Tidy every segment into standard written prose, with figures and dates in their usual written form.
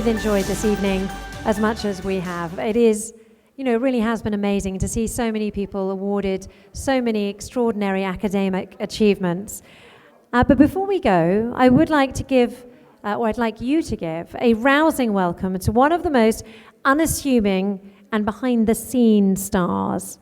enjoyed this evening as much as we have. It is, really has been amazing to see so many people awarded so many extraordinary academic achievements. But before we go, I would like to give, I'd like you to give, a rousing welcome to one of the most unassuming and behind-the-scenes stars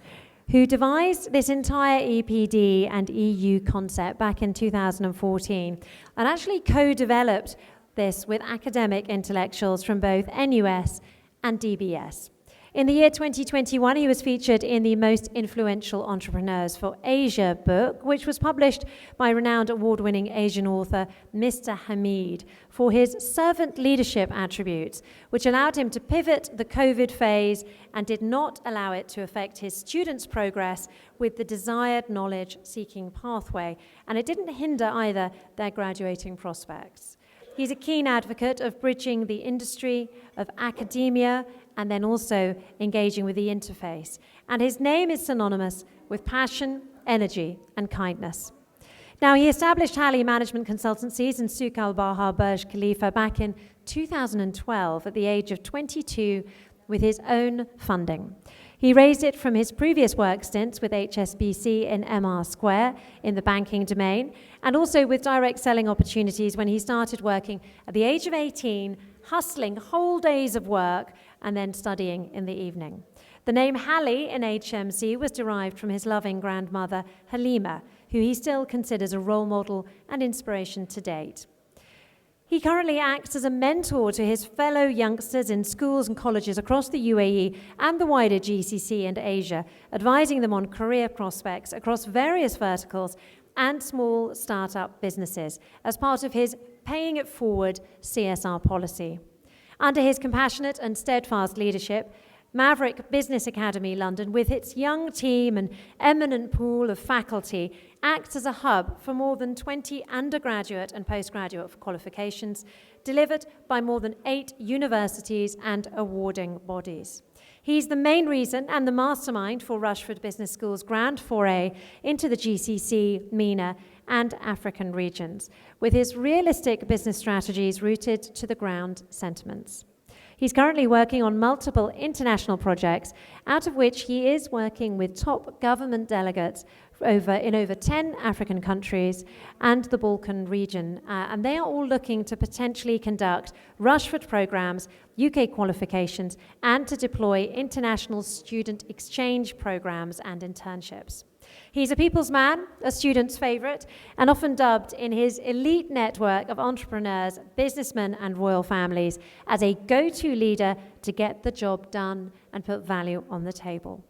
who devised this entire EPD and EU concept back in 2014 and actually co-developed this with academic intellectuals from both NUS and DBS. In the year 2021, he was featured in the Most Influential Entrepreneurs for Asia book, which was published by renowned award-winning Asian author Mr. Hamid for his servant leadership attributes, which allowed him to pivot the COVID phase and did not allow it to affect his students' progress with the desired knowledge-seeking pathway, and it didn't hinder either their graduating prospects. He's a keen advocate of bridging the industry, of academia, and then also engaging with the interface. And his name is synonymous with passion, energy, and kindness. Now, he established Hali Management Consultancies in Souk al-Baha, Burj Khalifa back in 2012 at the age of 22 with his own funding. He raised it from his previous work stints with HSBC in MR Square in the banking domain, and also with direct selling opportunities when he started working at the age of 18, hustling whole days of work and then studying in the evening. The name Hali in HMC was derived from his loving grandmother, Halima, who he still considers a role model and inspiration to date. He currently acts as a mentor to his fellow youngsters in schools and colleges across the UAE and the wider GCC and Asia, advising them on career prospects across various verticals and small startup businesses as part of his Paying It Forward CSR policy. Under his compassionate and steadfast leadership, Maverick Business Academy London, with its young team and eminent pool of faculty, acts as a hub for more than 20 undergraduate and postgraduate qualifications delivered by more than 8 universities and awarding bodies. He's the main reason and the mastermind for Rushford Business School's grand foray into the GCC, MENA, and African regions, with his realistic business strategies rooted to the ground sentiments. He's currently working on multiple international projects, out of which he is working with top government delegates in over 10 African countries and the Balkan region. And they are all looking to potentially conduct Rushford programs, UK qualifications, and to deploy international student exchange programs and internships. He's a people's man, a student's favorite, and often dubbed in his elite network of entrepreneurs, businessmen, and royal families as a go-to leader to get the job done and put value on the table.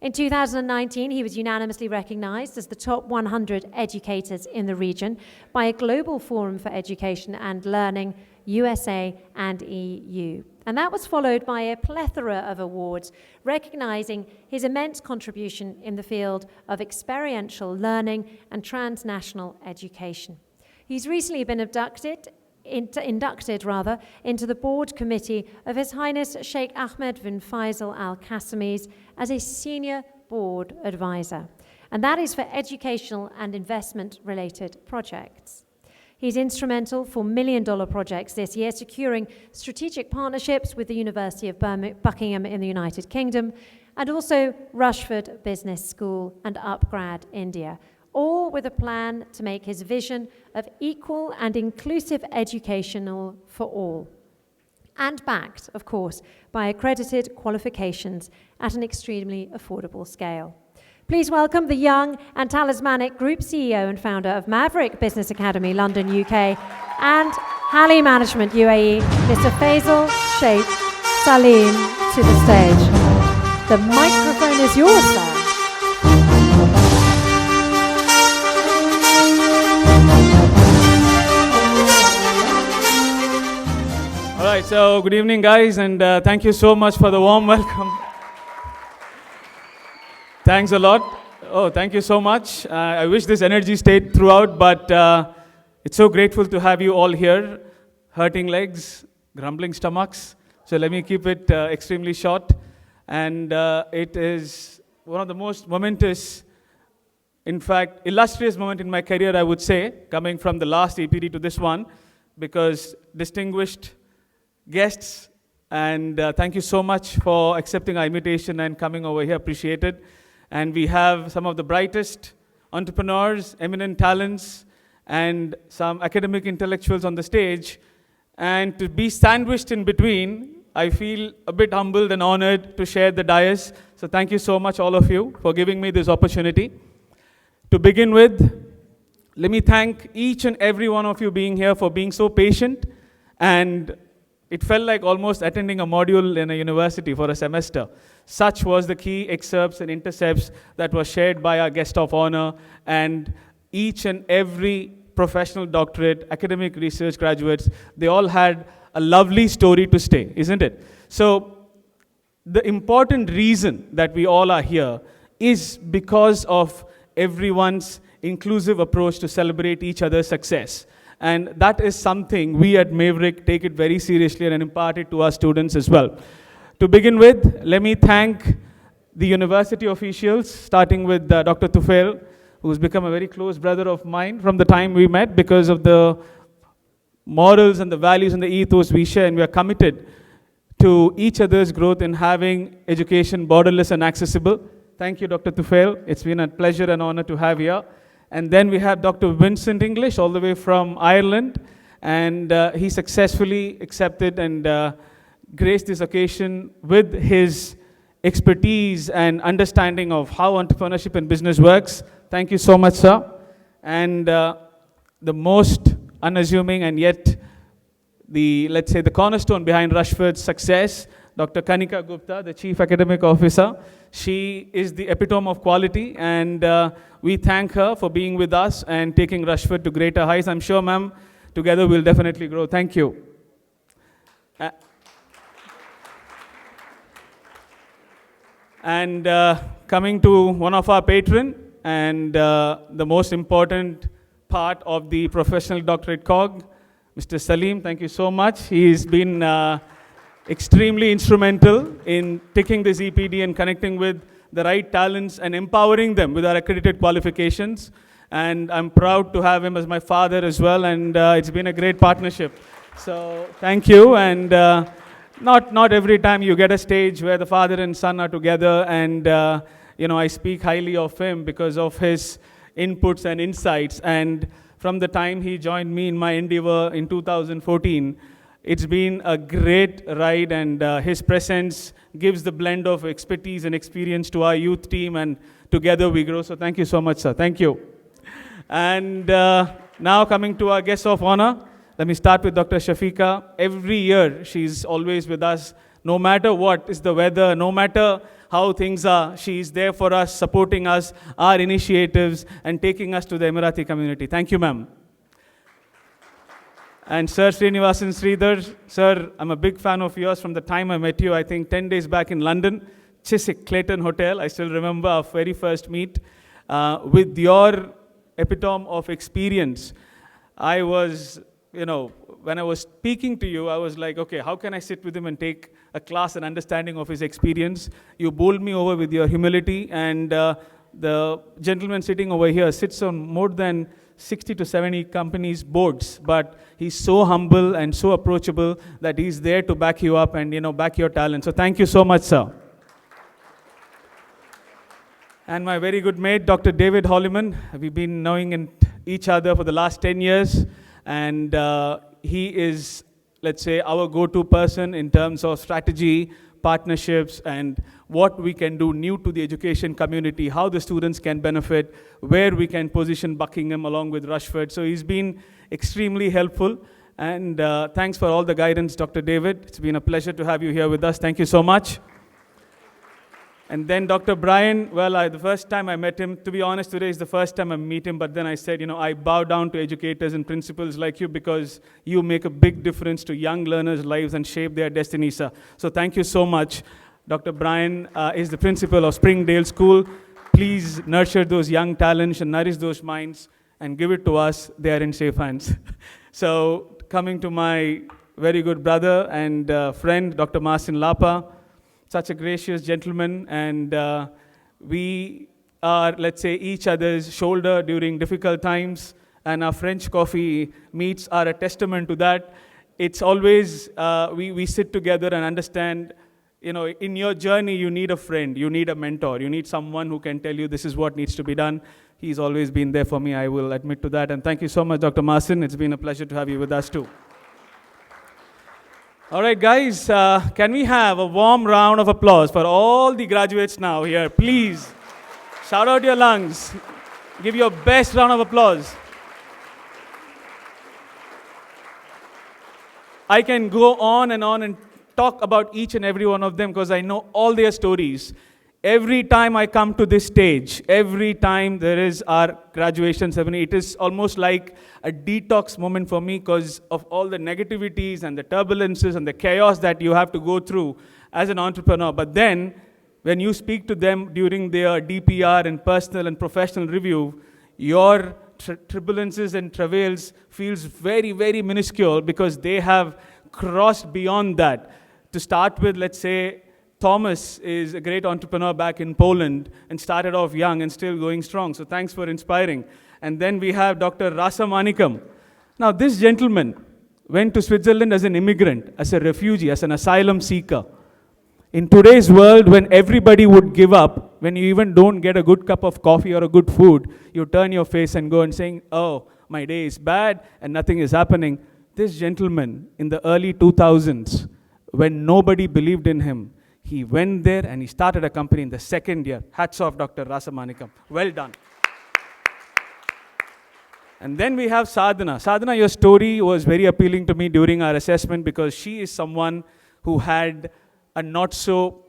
In 2019, he was unanimously recognized as the top 100 educators in the region by a global forum for education and learning, USA and EU. And that was followed by a plethora of awards recognizing his immense contribution in the field of experiential learning and transnational education. He's recently been inducted into the board committee of His Highness Sheikh Ahmed bin Fazil Al Qasimi's as a senior board advisor, and that is for educational and investment-related projects. He's instrumental for million-dollar projects this year, securing strategic partnerships with the University of Buckingham in the United Kingdom, and also Rushford Business School and Upgrad India, all with a plan to make his vision of equal and inclusive educational for all, and backed, of course, by accredited qualifications at an extremely affordable scale. Please welcome the young and talismanic Group CEO and founder of Maverick Business Academy London, UK, and Hali Management UAE, Mr. Fazil Sheikh Salim, to the stage. The microphone is yours, sir. All right, so good evening, guys, and thank you so much for the warm welcome. Thanks a lot. Oh, thank you so much. I wish this energy stayed throughout, but it's so grateful to have you all here. Hurting legs, grumbling stomachs. So let me keep it extremely short. And it is one of the most momentous, in fact, illustrious moment in my career, I would say, coming from the last EPD to this one, because distinguished guests, and thank you so much for accepting our invitation and coming over here. Appreciate it. And we have some of the brightest entrepreneurs, eminent talents, and some academic intellectuals on the stage. And to be sandwiched in between, I feel a bit humbled and honored to share the dais. So thank you so much, all of you, for giving me this opportunity. To begin with, let me thank each and every one of you being here for being so patient, and it felt like almost attending a module in a university for a semester. Such was the key excerpts and intercepts that were shared by our guest of honor, and each and every professional doctorate, academic research graduates, they all had a lovely story to stay, isn't it? So the important reason that we all are here is because of everyone's inclusive approach to celebrate each other's success. And that is something we at Maverick take it very seriously and impart it to our students as well. To begin with, let me thank the university officials, starting with Dr. Tufail, who's become a very close brother of mine from the time we met because of the morals and the values and the ethos we share, and we are committed to each other's growth in having education borderless and accessible. Thank you, Dr. Tufail. It's been a pleasure and honor to have you. And then we have Dr. Vincent English, all the way from Ireland, and he successfully accepted and graced this occasion with his expertise and understanding of how entrepreneurship and business works. Thank you so much, sir. And the most unassuming and yet let's say the cornerstone behind Rushford's success, Dr. Kanika Gupta, the Chief Academic Officer. She is the epitome of quality, and we thank her for being with us and taking Rushford to greater heights. I'm sure, ma'am, together we'll definitely grow. Thank you. And coming to one of our patron and the most important part of the professional doctorate cog, Mr. Salim, thank you so much. He's been extremely instrumental in taking this EPD and connecting with the right talents and empowering them with our accredited qualifications. And I'm proud to have him as my father as well, and it's been a great partnership. So thank you, and not every time you get a stage where the father and son are together, and I speak highly of him because of his inputs and insights. And from the time he joined me in my endeavor in 2014, it's been a great ride, and his presence gives the blend of expertise and experience to our youth team, and together we grow. So thank you so much, sir. Thank you. And now coming to our guest of honor, let me start with Dr. Shafiqa. Every year, she's always with us. No matter what is the weather, no matter how things are, she's there for us, supporting us, our initiatives, and taking us to the Emirati community. Thank you, ma'am. And Sir Srinivasan Sridhar, sir, I'm a big fan of yours from the time I met you, I think 10 days back in London, Chiswick Clayton Hotel. I still remember our very first meet. With your epitome of experience, I was, when I was speaking to you, I was like, okay, how can I sit with him and take a class and understanding of his experience? You bowled me over with your humility, and the gentleman sitting over here sits on more than 60 to 70 companies' boards, but he's so humble and so approachable that he's there to back you up and, back your talent. So thank you so much, sir. And my very good mate, Dr. David Holliman. We've been knowing each other for the last 10 years, and he is, let's say, our go-to person in terms of strategy, partnerships, and what we can do new to the education community, how the students can benefit, where we can position Buckingham along with Rushford. So he's been extremely helpful, and thanks for all the guidance, Dr. David. It's been a pleasure to have you here with us. Thank you so much. And then Dr. Brian, well, the first time I met him, to be honest, today is the first time I meet him, but then I said, I bow down to educators and principals like you because you make a big difference to young learners' lives and shape their destiny, sir. So thank you so much. Dr. Brian is the principal of Springdale School. Please nurture those young talents and nourish those minds and give it to us. They are in safe hands. So coming to my very good brother and friend, Dr. Marcin Lapa, such a gracious gentleman, and we are, let's say, each other's shoulder during difficult times, and our French coffee meets are a testament to that. it's always, we sit together and understand, you know, in your journey, you need a friend, you need a mentor, you need someone who can tell you this is what needs to be done. He's always been there for me, I will admit to that. And thank you so much, Dr. Marcin. It's been a pleasure to have you with us too. All right, guys, can we have a warm round of applause for all the graduates now here? Please, shout out your lungs. Give your best round of applause. I can go on and talk about each and every one of them because I know all their stories. Every time I come to this stage, every time there is our graduation ceremony, it is almost like a detox moment for me because of all the negativities and the turbulences and the chaos that you have to go through as an entrepreneur. But then, when you speak to them during their DPR and personal and professional review, your turbulences and travails feels very, very minuscule because they have crossed beyond that. To start with, let's say, Thomas is a great entrepreneur back in Poland and started off young and still going strong. So thanks for inspiring. And then we have Dr. Rasa Manikam. Now this gentleman went to Switzerland as an immigrant, as a refugee, as an asylum seeker. In today's world, when everybody would give up, when you even don't get a good cup of coffee or a good food, you turn your face and go and saying, oh, my day is bad and nothing is happening. This gentleman in the early 2000s, when nobody believed in him, he went there and he started a company in the second year. Hats off, Dr. Rasa Manikam. Well done. And then we have Sadhana. Sadhana, your story was very appealing to me during our assessment because she is someone who had a not so,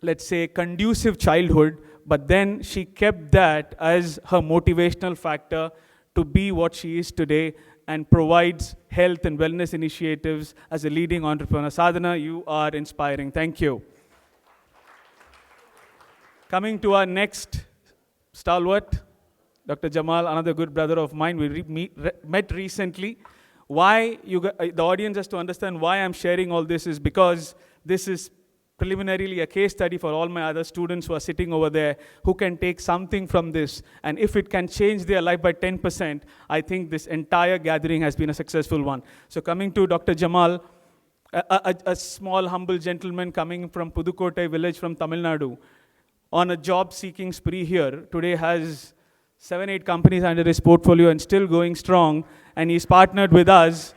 let's say, conducive childhood, but then she kept that as her motivational factor to be what she is today and provides health and wellness initiatives as a leading entrepreneur. Sadhana, you are inspiring. Thank you. Coming to our next stalwart, Dr. Jamal, another good brother of mine. We met recently. Why the audience has to understand why I'm sharing all this is because this is preliminarily a case study for all my other students who are sitting over there who can take something from this. And if it can change their life by 10%, I think this entire gathering has been a successful one. So coming to Dr. Jamal, a small, humble gentleman coming from Pudukkottai village from Tamil Nadu, on a job-seeking spree here, today has 7-8 companies under his portfolio and still going strong, and he's partnered with us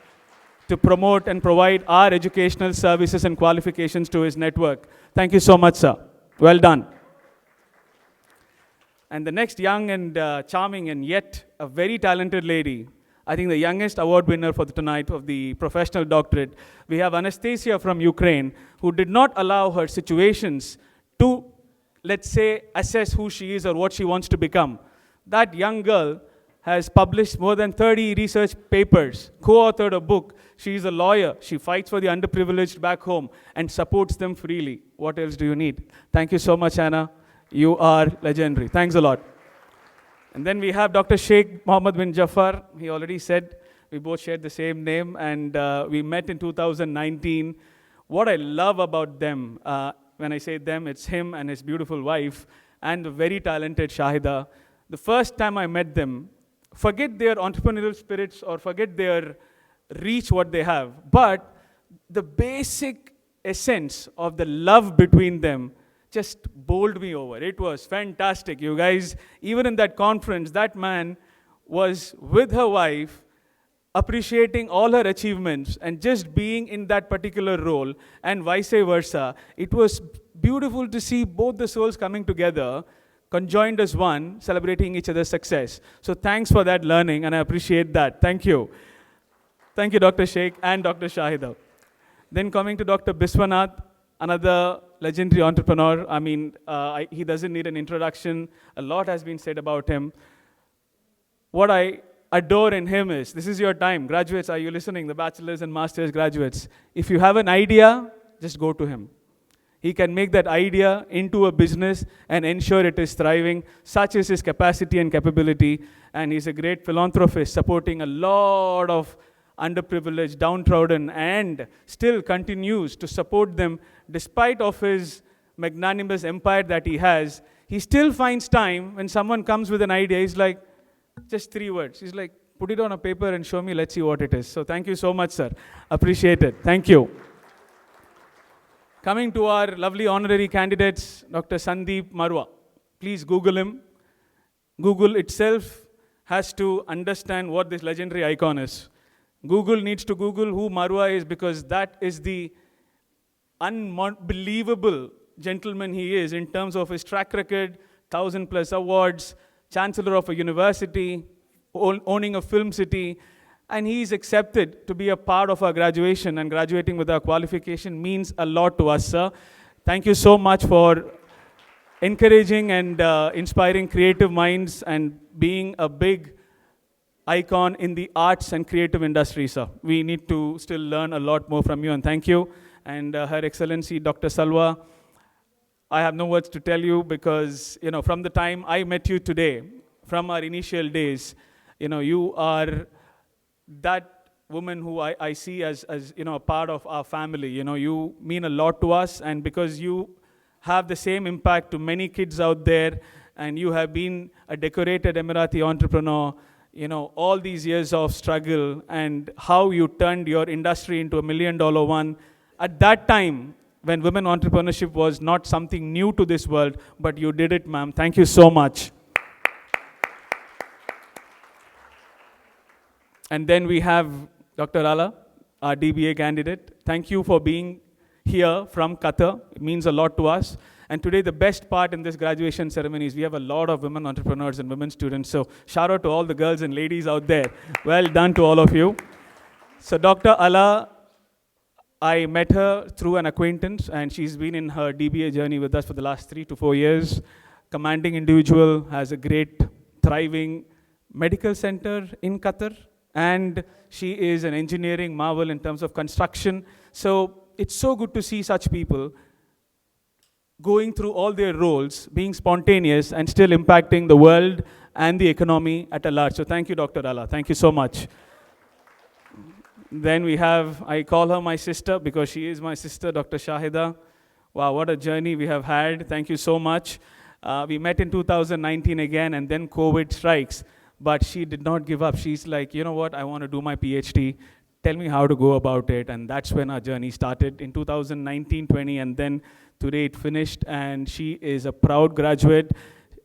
to promote and provide our educational services and qualifications to his network. Thank you so much, sir. Well done. And the next young and charming and yet a very talented lady, I think the youngest award winner for tonight of the professional doctorate, we have Anastasia from Ukraine, who did not allow her situations to, let's say, assess who she is or what she wants to become. That young girl has published more than 30 research papers, co-authored a book. She is a lawyer. She fights for the underprivileged back home and supports them freely. What else do you need? Thank you so much, Anna. You are legendary. Thanks a lot. And then we have Dr. Sheikh Mohammed bin Jafar. He already said we both shared the same name, and we met in 2019. What I love about them, when I say them, it's him and his beautiful wife, and the very talented Shahida. The first time I met them, forget their entrepreneurial spirits or forget their reach, what they have, but the basic essence of the love between them just bowled me over. It was fantastic, you guys. Even in that conference, that man was with her wife, appreciating all her achievements and just being in that particular role, and vice versa. It was beautiful to see both the souls coming together, conjoined as one, celebrating each other's success. So thanks for that learning, and I appreciate that. Thank you. Thank you, Dr. Sheikh and Dr. Shahida. Then coming to Dr. Biswanath, another legendary entrepreneur. I mean, he doesn't need an introduction. A lot has been said about him. What I adore in him is, this is your time. Graduates, are you listening? The bachelor's and master's graduates. If you have an idea, just go to him. He can make that idea into a business and ensure it is thriving. Such is his capacity and capability. And he's a great philanthropist, supporting a lot of underprivileged, downtrodden, and still continues to support them despite of his magnanimous empire that he has. He still finds time when someone comes with an idea. He's like, just 3 words. He's like, put it on a paper and show me, let's see what it is. So thank you so much, sir. Appreciate it. Thank you. Coming to our lovely honorary candidates, Dr. Sandeep Marwa. Please Google him. Google itself has to understand what this legendary icon is. Google needs to Google who Marwa is, because that is the unbelievable gentleman he is in terms of his track record, 1,000+ awards, chancellor of a university, owning a film city, and he's accepted to be a part of our graduation, and graduating with our qualification means a lot to us, sir. Thank you so much for encouraging and inspiring creative minds and being a big icon in the arts and creative industry, sir. We need to still learn a lot more from you, and thank you. And Her Excellency Dr. Salwa, I have no words to tell you, because from the time I met you today, from our initial days, you are that woman who I see as a part of our family. You mean a lot to us, and because you have the same impact to many kids out there, and you have been a decorated Emirati entrepreneur, all these years of struggle and how you turned your industry into $1 million one. At that time, when women entrepreneurship was not something new to this world, but you did it, ma'am. Thank you so much. And then we have Dr. Ala, our DBA candidate. Thank you for being here from Qatar. It means a lot to us. And today, the best part in this graduation ceremony is we have a lot of women entrepreneurs and women students. So shout out to all the girls and ladies out there. Well done to all of you. So Dr. Ala, I met her through an acquaintance, and she's been in her DBA journey with us for the last 3 to 4 years. Commanding individual, has a great, thriving medical center in Qatar, and she is an engineering marvel in terms of construction. So it's so good to see such people going through all their roles, being spontaneous, and still impacting the world and the economy at a large. So thank you, Dr. Ala. Thank you so much. Then we have, I call her my sister because she is my sister, Dr. Shahida. Wow, what a journey we have had. Thank you so much. We met in 2019 again, and then COVID strikes. But she did not give up. She's like, you know what, I want to do my PhD. Tell me how to go about it. And that's when our journey started in 2019-20, and then today it finished. And she is a proud graduate,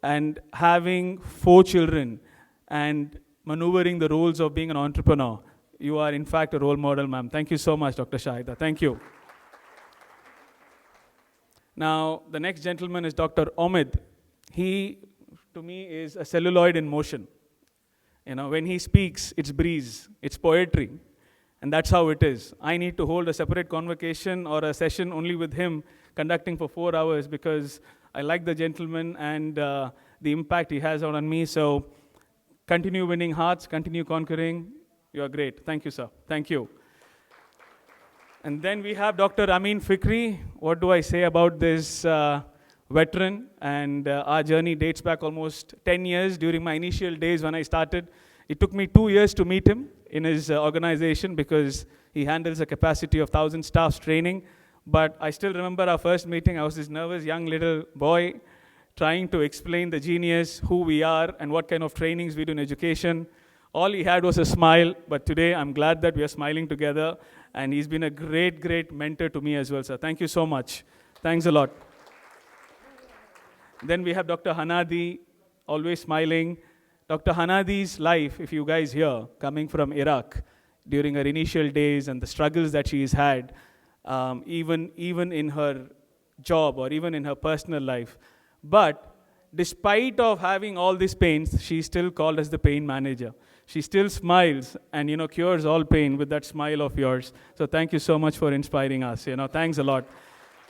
and having 4 children and maneuvering the roles of being an entrepreneur. You are, in fact, a role model, ma'am. Thank you so much, Dr. Shahida. Thank you. Now, the next gentleman is Dr. Omid. He, to me, is a celluloid in motion. When he speaks, it's breeze, it's poetry. And that's how it is. I need to hold a separate convocation or a session only with him, conducting for 4 hours, because I like the gentleman and the impact he has on me. So continue winning hearts, continue conquering. You are great. Thank you, sir. Thank you. And then we have Dr. Amin Fikri. What do I say about this veteran? And our journey dates back almost 10 years. During my initial days when I started, it took me 2 years to meet him in his organization, because he handles a capacity of 1,000 staffs training. But I still remember our first meeting. I was this nervous young little boy trying to explain the genius, who we are, and what kind of trainings we do in education. All he had was a smile, but today I'm glad that we are smiling together, and he's been a great, great mentor to me as well, sir. Thank you so much. Thanks a lot. Then we have Dr. Hanadi, always smiling. Dr. Hanadi's life, if you guys hear, coming from Iraq during her initial days and the struggles that she's had, even in her job or even in her personal life. But despite of having all these pains, she's still called as the pain manager. She still smiles and, cures all pain with that smile of yours. So thank you so much for inspiring us. Thanks a lot.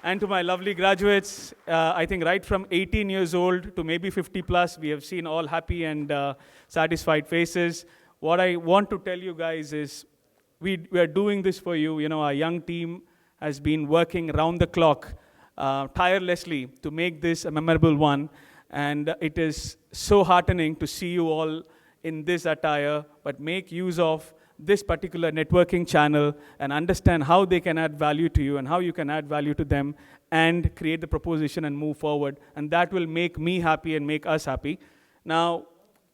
And to my lovely graduates, I think right from 18 years old to maybe 50 plus, we have seen all happy and satisfied faces. What I want to tell you guys is we are doing this for you. Our young team has been working round the clock tirelessly to make this a memorable one. And it is so heartening to see you all in this attire, but make use of this particular networking channel and understand how they can add value to you and how you can add value to them and create the proposition and move forward. And that will make me happy and make us happy. Now,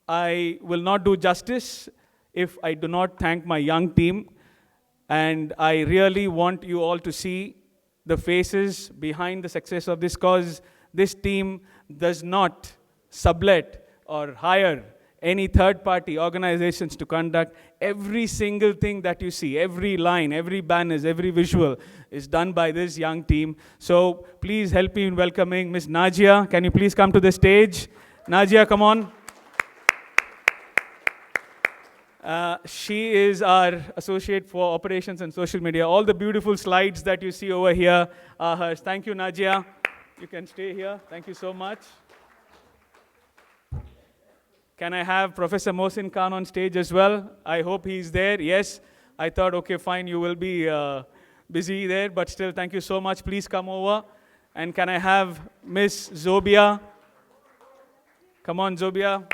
I will not do justice if I do not thank my young team. And I really want you all to see the faces behind the success of this, cause this team does not sublet or hire any third-party organizations to conduct. Every single thing that you see, every line, every banners, every visual is done by this young team. So please help me in welcoming Ms. Najia. Can you please come to the stage? Najia, come on. She is our associate for operations and social media. All the beautiful slides that you see over here are hers. Thank you, Najia. You can stay here. Thank you so much. Can I have Professor Mohsin Khan on stage as well? I hope he's there. Yes. I thought, okay, fine, you will be busy there, but still, thank you so much. Please come over. And can I have Miss Zobia? Come on, Zobia.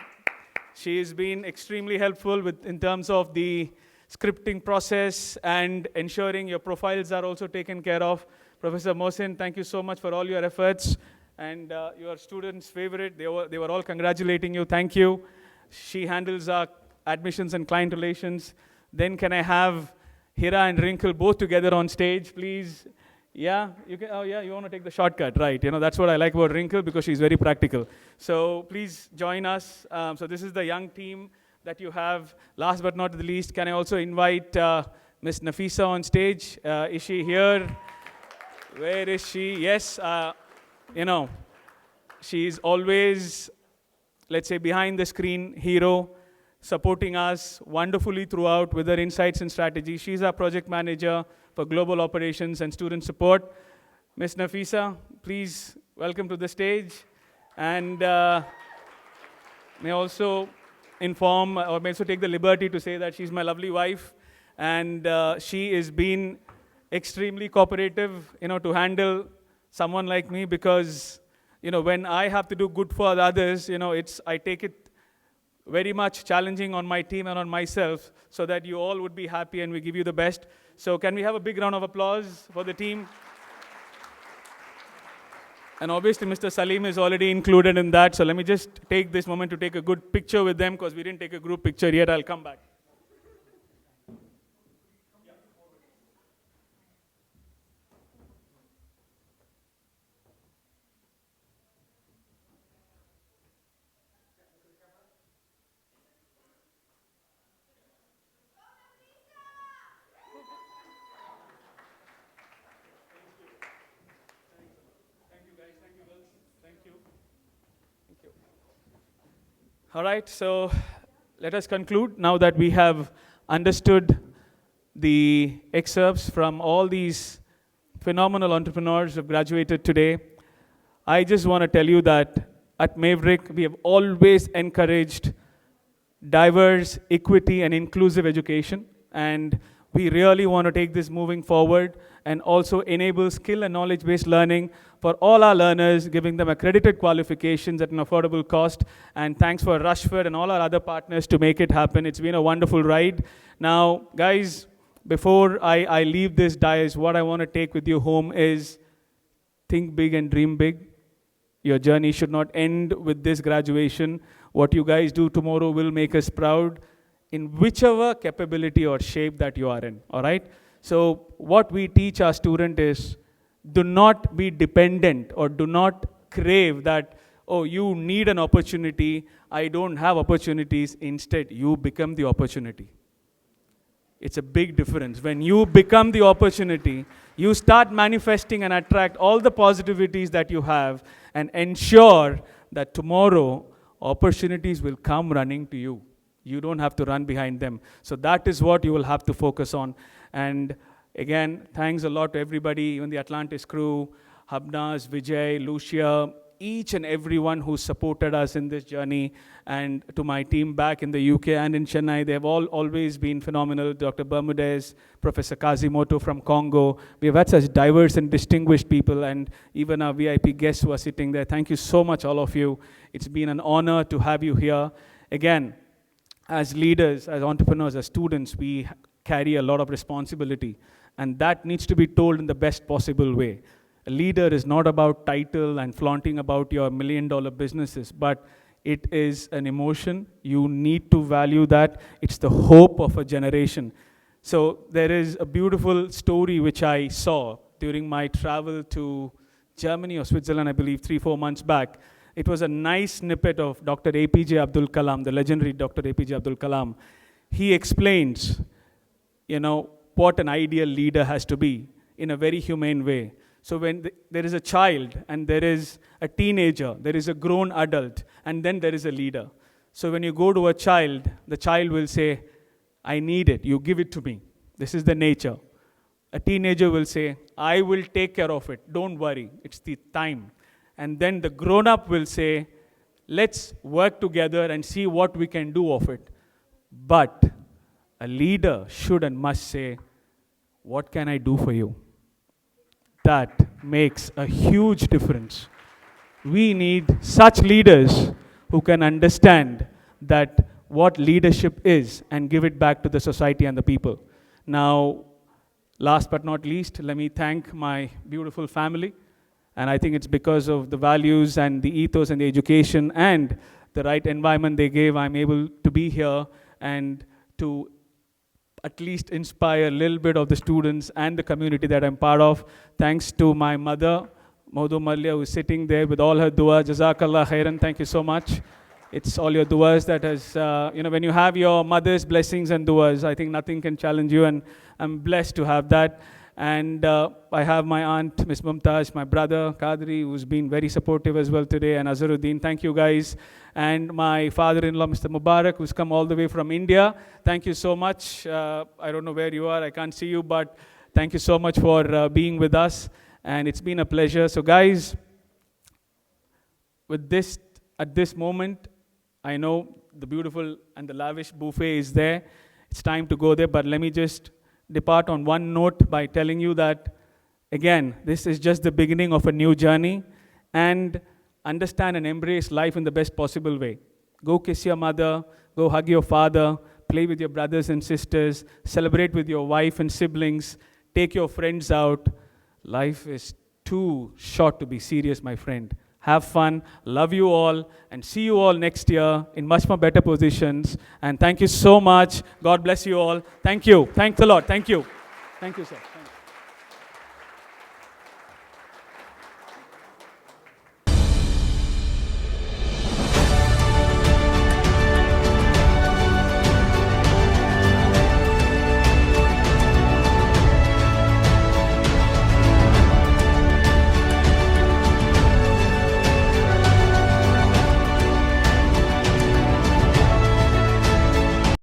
She has been extremely helpful in terms of the scripting process and ensuring your profiles are also taken care of. Professor Mohsin, thank you so much for all your efforts. And your students' favorite, they were all congratulating you. Thank you. She handles our admissions and client relations. Then can I have Hira and Wrinkle both together on stage, please? Yeah, you can. Oh, yeah, you want to take the shortcut, right? You know, that's what I like about Wrinkle, because she's very practical. So please join us. So this is the young team that you have. Last but not the least, can I also invite Miss Nafisa on stage? Is she here? Where is she? Yes, you know, she's always, let's say, behind the screen hero, supporting us wonderfully throughout with her insights and strategy. She's our project manager for global operations and student support. Ms. Nafisa, please welcome to the stage. And may also inform, or may also take the liberty to say that she's my lovely wife. And she has been extremely cooperative, you know, to handle someone like me, because, you know, when I have to do good for the others, you know, I take it very much challenging on my team and on myself, so that you all would be happy and we give you the best. So can we have a big round of applause for the team? And obviously, Mr. Salim is already included in that. So let me just take this moment to take a good picture with them, because we didn't take a group picture yet. I'll come back. All right, so let us conclude now that we have understood the excerpts from all these phenomenal entrepreneurs who have graduated today. I just want to tell you that at Maverick, we have always encouraged diverse, equity, and inclusive education. And we really want to take this moving forward and also enable skill and knowledge-based learning for all our learners, giving them accredited qualifications at an affordable cost. And thanks for Rushford and all our other partners to make it happen. It's been a wonderful ride. Now, guys, before I leave this dais, what I want to take with you home is think big and dream big. Your journey should not end with this graduation. What you guys do tomorrow will make us proud in whichever capability or shape that you are in, all right? So what we teach our student is, do not be dependent or do not crave that, oh, you need an opportunity, I don't have opportunities. Instead, you become the opportunity. It's a big difference. When you become the opportunity, you start manifesting and attract all the positivities that you have and ensure that tomorrow opportunities will come running to you. You don't have to run behind them. So that is what you will have to focus on. And again, thanks a lot to everybody, even the Atlantis crew, Habnas, Vijay, Lucia, each and everyone who supported us in this journey, and to my team back in the UK and in Chennai. They have all always been phenomenal. Dr. Bermudez, Professor Kazimoto from Congo. We have had such diverse and distinguished people, and even our VIP guests who are sitting there. Thank you so much, all of you. It's been an honor to have you here. Again, as leaders, as entrepreneurs, as students, we carry a lot of responsibility, and that needs to be told in the best possible way. A leader is not about title and flaunting about your $1 million businesses, but It is an emotion. You need to value that. It's the hope of a generation. So there is a beautiful story which I saw during my travel to Germany or Switzerland, I believe, 3-4 months back. It was a nice snippet of Dr. APJ Abdul Kalam, the legendary Dr. APJ Abdul Kalam. He explains, what an ideal leader has to be in a very humane way. So when there is a child and there is a teenager, there is a grown adult, and then there is a leader. So when you go to a child, the child will say, I need it, you give it to me. This is the nature. A teenager will say, I will take care of it, don't worry, it's the time. And then the grown-up will say, let's work together and see what we can do of it. But a leader should and must say, what can I do for you? That makes a huge difference. We need such leaders who can understand that what leadership is and give it back to the society and the people. Now, last but not least, let me thank my beautiful family. And I think it's because of the values and the ethos and the education and the right environment they gave, I'm able to be here and to at least inspire a little bit of the students and the community that I'm part of. Thanks to my mother, Maudu Malya, who's sitting there with all her dua. Jazakallah khairan, thank you so much. It's all your duas that has, when you have your mother's blessings and duas, I think nothing can challenge you, and I'm blessed to have that. And I have my aunt, Miss Mumtaz, my brother, Qadri, who's been very supportive as well today, and Azharuddin. Thank you, guys. And my father-in-law, Mr. Mubarak, who's come all the way from India. Thank you so much. I don't know where you are. I can't see you, but thank you so much for being with us. And it's been a pleasure. So, guys, with this, at this moment, I know the beautiful and the lavish buffet is there. It's time to go there, but let me just depart on one note by telling you that, again, this is just the beginning of a new journey, and understand and embrace life in the best possible way. Go kiss your mother, go hug your father, play with your brothers and sisters, celebrate with your wife and siblings, take your friends out. Life is too short to be serious, my friend. Have fun, love you all, and see you all next year in much more better positions. And thank you so much. God bless you all. Thank you. Thanks a lot. Thank you. Thank you, sir.